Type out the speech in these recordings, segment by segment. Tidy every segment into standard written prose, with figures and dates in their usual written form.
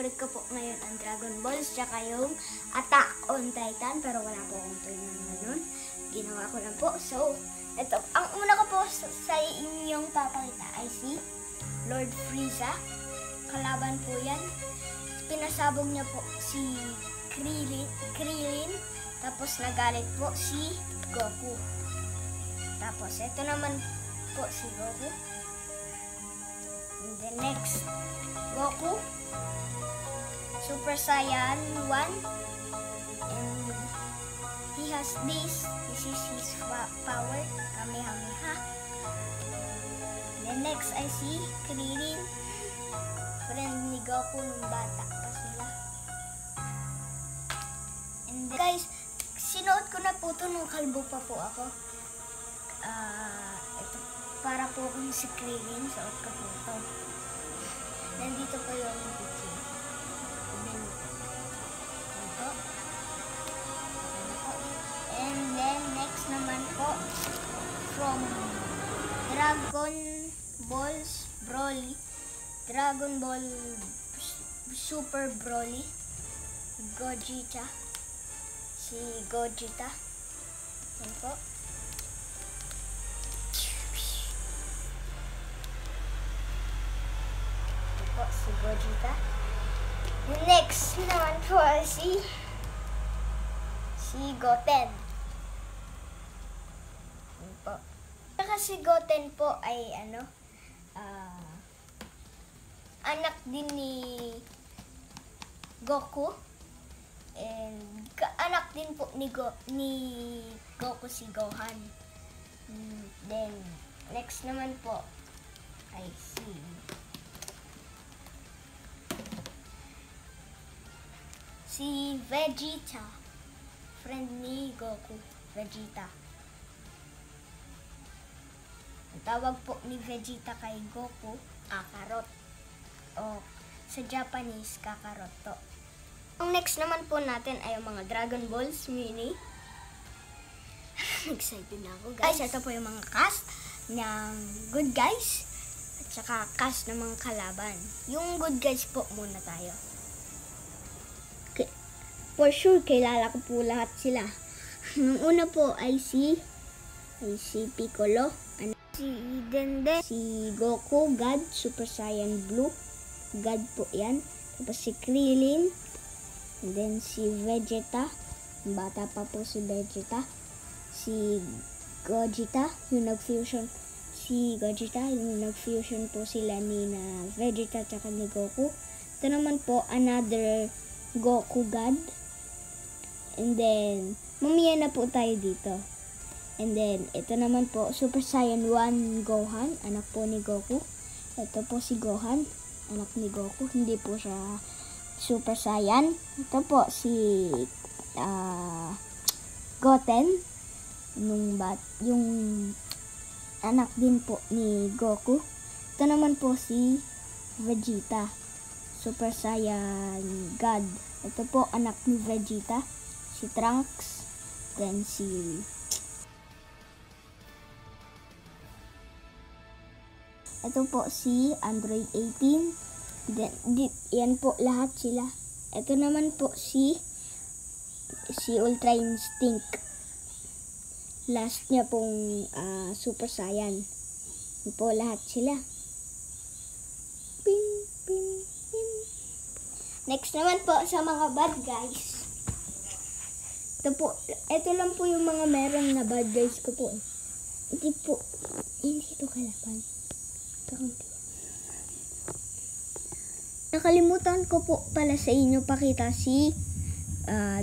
favorite ko po ngayon ang Dragon Balls, tsaka yung Attack on Titan, pero wala po akong toy na ganun. Ginawa ko lang po. So, ito, ang una ko po sa inyong papakita ay si Lord Frieza. Kalaban po yan. Pinasabog niya po si Krillin. Tapos nagalit po si Goku. Tapos, ito naman po si Goku. And then next, Goku. Super Saiyan 1. And he has this. This is his power. Kamehameha. And then next ay si Krillin. Friend ni Goku nung bata pa sila. And then, guys, sinuot ko na po ito nung kalbo pa po ako. Ito, para po akong si Krillin. Suot ko po ito. Nandito po yung video. And then, next naman po, from Dragon Balls Broly. Dragon Ball Super Broly. Gogeta. Si Gogeta. Yan po. Yan po, si Gogeta. Next naman po si Goten. Yan po. Saka si Goten po ay anak din ni Goku. And anak din po ni Goku si Gohan. Then next naman po ay si Vegeta. Friend ni Goku, Vegeta. Ang tawag po ni Vegeta kay Goku, Kakarot. O sa Japanese, Kakarot to. Ang next naman po natin ay yung mga Dragon Balls mini. Excited na ako, guys. Ito po yung mga cast ng good guys at saka cast ng mga kalaban. Yung good guys po muna tayo. For sure, kilala ko po lahat sila. Nung una po ay si Piccolo, si Dende, si Goku, God, Super Saiyan Blue, God po yan. Tapos si Krillin, and then si Vegeta, bata pa po si Vegeta, si Gogeta, yung nag-fusion, po sila ni Vegeta at ni Goku. Ito naman po, another Goku God. And then, mamaya na po tayo dito. And then, ito naman po, Super Saiyan 1 Gohan, anak po ni Goku. Ito po si Gohan, anak ni Goku. Hindi po siya Super Saiyan. Ito po si Goten, yung anak din po ni Goku. Ito naman po si Vegeta, Super Saiyan God. Ito po, anak ni Vegeta. Si Trunks, then ito po si Android 18, then yan po lahat sila. Ito naman po si Ultra Instinct, last niya pong Super Saiyan. Yan po lahat sila. Pin, pin, pin. Next naman po sa mga bad guys. Ito lang po yung mga meron na bad guys ko po. Hindi ito kalaban. Nakalimutan ko po pala sa inyo pakita si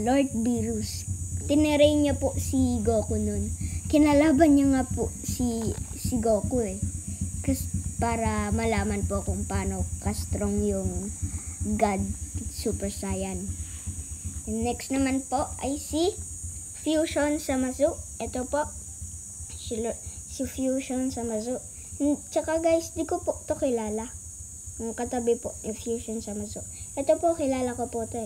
Lord Beerus. Tiniray niya po si Goku nun. Kinalaban niya nga po si Goku Kasi para malaman po kung paano ka-strong yung God Super Saiyan. And next naman po ay si Fusion Zamasu. Ito po, si Fusion Zamasu. Tsaka guys, di ko po ito kilala. Yung katabi po ni Fusion Zamasu. Ito po, kilala ko po ito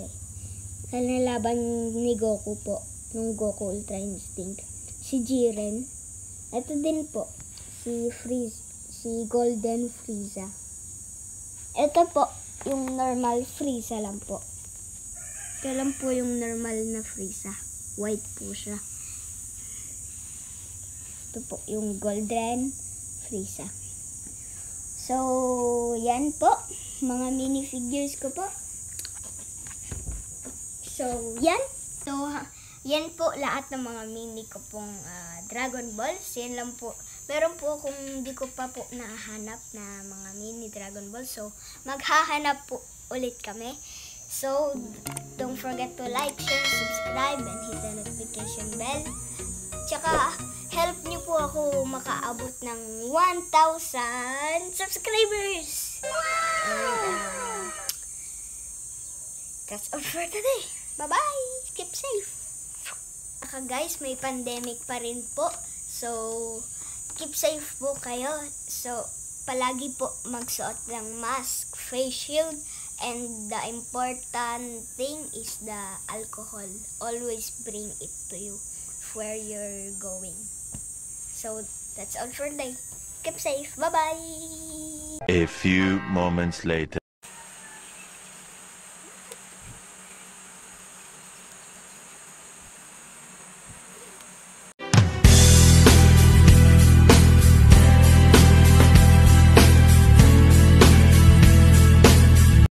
Kanilaban ni Goku po. Nung Goku Ultra Instinct. Si Jiren. Ito din po, si Golden Frieza. Ito po, yung normal Frieza lang po. Ito lang po yung normal na Frieza. White po siya. Ito po yung golden Frieza. So, yan po. Mga minifigures ko po. So, yan. So, yan po lahat ng mga mini ko pong Dragon Balls. Yan lang po. Meron po kung hindi ko pa po nahanap na mga mini Dragon Ball. So, maghahanap po ulit kami. So, don't forget to like, share, subscribe, and hit the notification bell. Tsaka, help niyo po ako makaabot ng 1,000 subscribers. And, that's all for today. Bye-bye! Keep safe! Guys, may pandemic pa rin po. So, keep safe po kayo. So, palagi po magsuot ng mask, face shield, and the important thing is the alcohol. Always bring it to you where you're going. So, that's all for today. Keep safe. Bye-bye! A few moments later.